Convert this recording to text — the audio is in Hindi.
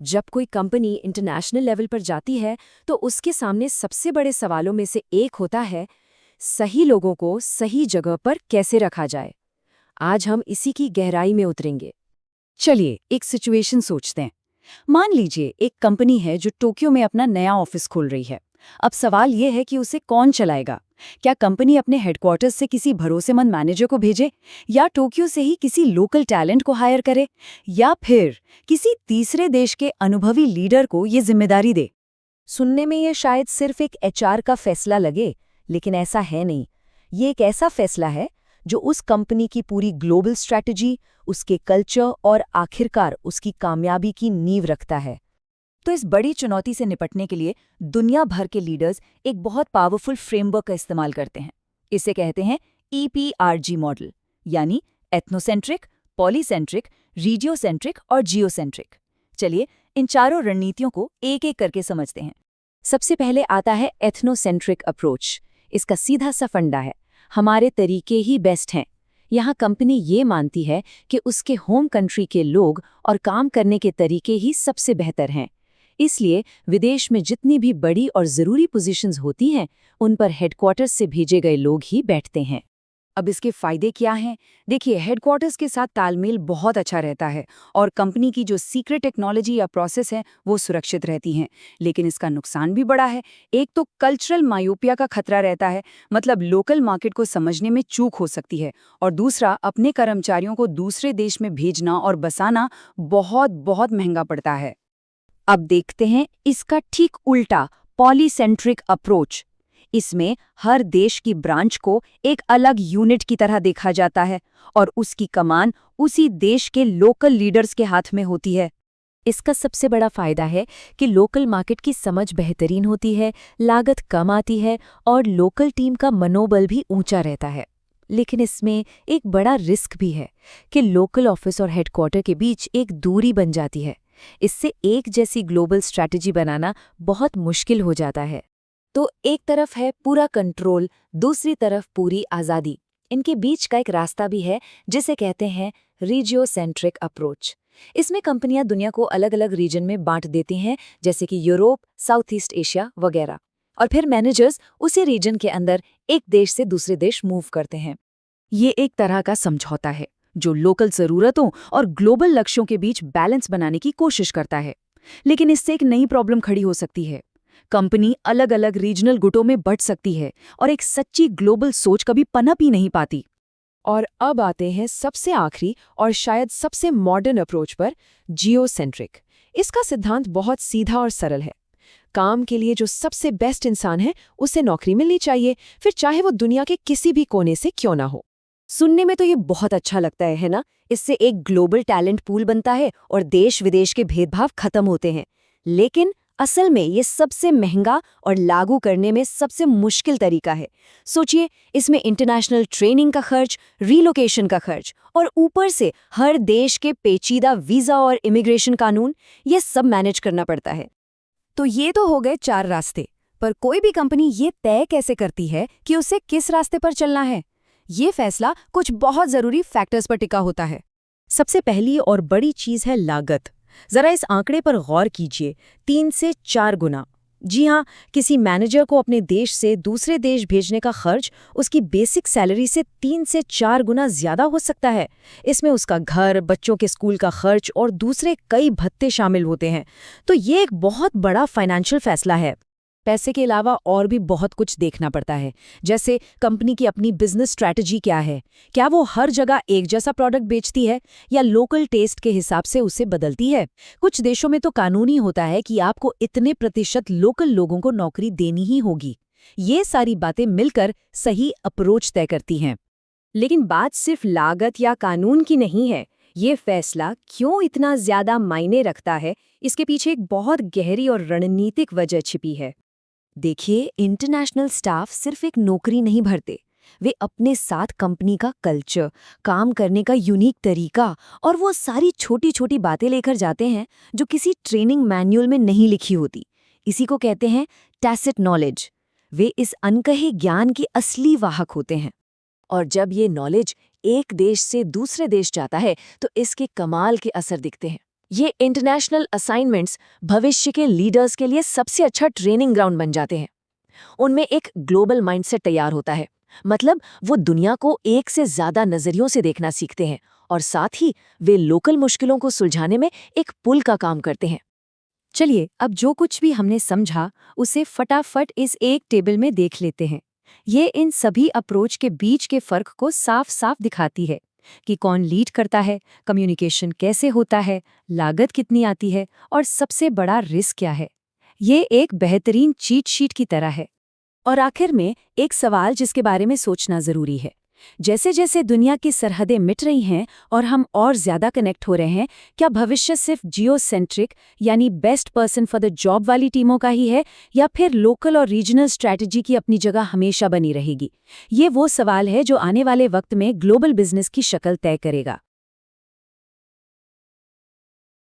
जब कोई कंपनी इंटरनेशनल लेवल पर जाती है तो उसके सामने सबसे बड़े सवालों में से एक होता है, सही लोगों को सही जगह पर कैसे रखा जाए। आज हम इसी की गहराई में उतरेंगे। चलिए एक सिचुएशन सोचते हैं। मान लीजिए एक कंपनी है जो टोक्यो में अपना नया ऑफिस खोल रही है। अब सवाल ये है कि उसे कौन चलाएगा। क्या कंपनी अपने हेडक्वार्टर्स से किसी भरोसेमंद मैनेजर को भेजे, या टोक्यो से ही किसी लोकल टैलेंट को हायर करे, या फिर किसी तीसरे देश के अनुभवी लीडर को ये जिम्मेदारी दे। सुनने में ये शायद सिर्फ एक एचआर का फैसला लगे, लेकिन ऐसा है नहीं। ये एक ऐसा फैसला है जो उस कंपनी की पूरी ग्लोबल स्ट्रैटेजी, उसके कल्चर और आखिरकार उसकी कामयाबी की नींव रखता है। तो इस बड़ी चुनौती से निपटने के लिए दुनिया भर के लीडर्स एक बहुत पावरफुल फ्रेमवर्क का इस्तेमाल करते हैं। इसे कहते हैं EPRG मॉडल, यानी एथनोसेंट्रिक, पॉलीसेंट्रिक, रीजियोसेंट्रिक और जियोसेंट्रिक। चलिए इन चारों रणनीतियों को एक एक करके समझते हैं। सबसे पहले आता है एथनोसेंट्रिक अप्रोच। इसका सीधा सा फंडा है, हमारे तरीके ही बेस्ट हैं। यहाँ कंपनी ये मानती है कि उसके होम कंट्री के लोग और काम करने के तरीके ही सबसे बेहतर हैं। इसलिए विदेश में जितनी भी बड़ी और ज़रूरी पोजीशंस होती हैं, उन पर हेडक्वार्टर्स से भेजे गए लोग ही बैठते हैं। अब इसके फायदे क्या हैं? देखिए, हेडक्वार्टर्स के साथ तालमेल बहुत अच्छा रहता है और कंपनी की जो सीक्रेट टेक्नोलॉजी या प्रोसेस है वो सुरक्षित रहती हैं। लेकिन इसका नुकसान भी बड़ा है। एक तो कल्चरल मायोपिया का खतरा रहता है, मतलब लोकल मार्केट को समझने में चूक हो सकती है। और दूसरा, अपने कर्मचारियों को दूसरे देश में भेजना और बसाना बहुत बहुत महंगा पड़ता है। अब देखते हैं इसका ठीक उल्टा, पॉलीसेंट्रिक अप्रोच। इसमें हर देश की ब्रांच को एक अलग यूनिट की तरह देखा जाता है और उसकी कमान उसी देश के लोकल लीडर्स के हाथ में होती है। इसका सबसे बड़ा फायदा है कि लोकल मार्केट की समझ बेहतरीन होती है, लागत कम आती है और लोकल टीम का मनोबल भी ऊंचा रहता है। लेकिन इसमें एक बड़ा रिस्क भी है कि लोकल ऑफिस और हेडक्वार्टर के बीच एक दूरी बन जाती है। इससे एक जैसी ग्लोबल स्ट्रैटेजी बनाना बहुत मुश्किल हो जाता है। तो एक तरफ है पूरा कंट्रोल, दूसरी तरफ पूरी आज़ादी। इनके बीच का एक रास्ता भी है जिसे कहते हैं रीजियोसेंट्रिक अप्रोच। इसमें कंपनियां दुनिया को अलग अलग रीजन में बांट देती हैं, जैसे कि यूरोप, साउथ ईस्ट एशिया वगैरह। और फिर मैनेजर्स उसी रीजन के अंदर एक देश से दूसरे देश मूव करते हैं। ये एक तरह का समझौता है जो लोकल ज़रूरतों और ग्लोबल लक्ष्यों के बीच बैलेंस बनाने की कोशिश करता है। लेकिन इससे एक नई प्रॉब्लम खड़ी हो सकती है। कंपनी अलग अलग रीजनल गुटों में बंट सकती है और एक सच्ची ग्लोबल सोच कभी पनप ही नहीं पाती। और अब आते हैं सबसे आखिरी और शायद सबसे मॉडर्न अप्रोच पर, जियोसेंट्रिक। इसका सिद्धांत बहुत सीधा और सरल है। काम के लिए जो सबसे बेस्ट इंसान है उसे नौकरी मिलनी चाहिए, फिर चाहे वो दुनिया के किसी भी कोने से क्यों ना हो। सुनने में तो ये बहुत अच्छा लगता है ना? इससे एक ग्लोबल टैलेंट पूल बनता है और देश विदेश के भेदभाव खत्म होते हैं। लेकिन असल में ये सबसे महंगा और लागू करने में सबसे मुश्किल तरीका है। सोचिए, इसमें इंटरनेशनल ट्रेनिंग का खर्च, रीलोकेशन का खर्च और ऊपर से हर देश के पेचीदा वीज़ा और इमिग्रेशन कानून, ये सब मैनेज करना पड़ता है। तो ये तो हो गए 4 रास्ते, पर कोई भी कंपनी ये तय कैसे करती है कि उसे किस रास्ते पर चलना है? ये फैसला कुछ बहुत ज़रूरी फैक्टर्स पर टिका होता है। सबसे पहली और बड़ी चीज़ है लागत। जरा इस आंकड़े पर गौर कीजिए, 3 से 4 गुना। जी हाँ, किसी मैनेजर को अपने देश से दूसरे देश भेजने का खर्च उसकी बेसिक सैलरी से 3 से 4 गुना ज्यादा हो सकता है। इसमें उसका घर, बच्चों के स्कूल का खर्च और दूसरे कई भत्ते शामिल होते हैं। तो ये एक बहुत बड़ा फाइनेंशियल फैसला है। पैसे के अलावा और भी बहुत कुछ देखना पड़ता है, जैसे कंपनी की अपनी बिजनेस स्ट्रैटेजी क्या है। क्या वो हर जगह एक जैसा प्रोडक्ट बेचती है या लोकल टेस्ट के हिसाब से उसे बदलती है? कुछ देशों में तो कानूनी होता है कि आपको इतने प्रतिशत लोकल लोगों को नौकरी देनी ही होगी। ये सारी बातें मिलकर सही अप्रोच तय करती हैं। लेकिन बात सिर्फ लागत या कानून की नहीं है। ये फैसला क्यों इतना ज्यादा मायने रखता है, इसके पीछे एक बहुत गहरी और रणनीतिक वजह छिपी है। देखिए, इंटरनेशनल स्टाफ सिर्फ एक नौकरी नहीं भरते, वे अपने साथ कंपनी का कल्चर, काम करने का यूनिक तरीका और वो सारी छोटी छोटी बातें लेकर जाते हैं जो किसी ट्रेनिंग मैनुअल में नहीं लिखी होती। इसी को कहते हैं टैसिट नॉलेज। वे इस अनकहे ज्ञान के असली वाहक होते हैं। और जब ये नॉलेज एक देश से दूसरे देश जाता है तो इसके कमाल के असर दिखते हैं। ये इंटरनेशनल असाइनमेंट्स भविष्य के लीडर्स के लिए सबसे अच्छा ट्रेनिंग ग्राउंड बन जाते हैं। उनमें एक ग्लोबल माइंडसेट तैयार होता है, मतलब वो दुनिया को एक से ज्यादा नजरियों से देखना सीखते हैं और साथ ही वे लोकल मुश्किलों को सुलझाने में एक पुल का काम करते हैं। चलिए अब जो कुछ भी हमने समझा उसे फटाफट इस एक टेबल में देख लेते हैं। ये इन सभी अप्रोच के बीच के फर्क को साफ साफ दिखाती है कि कौन लीड करता है, कम्युनिकेशन कैसे होता है, लागत कितनी आती है और सबसे बड़ा रिस्क क्या है। ये एक बेहतरीन चीट शीट की तरह है। और आखिर में एक सवाल जिसके बारे में सोचना जरूरी है। जैसे जैसे दुनिया की सरहदें मिट रही हैं और हम और ज्यादा कनेक्ट हो रहे हैं, क्या भविष्य सिर्फ जियोसेंट्रिक यानी best person for the job वाली टीमों का ही है, या फिर लोकल और रीजनल स्ट्रैटेजी की अपनी जगह हमेशा बनी रहेगी? ये वो सवाल है जो आने वाले वक्त में ग्लोबल बिजनेस की शक्ल तय करेगा।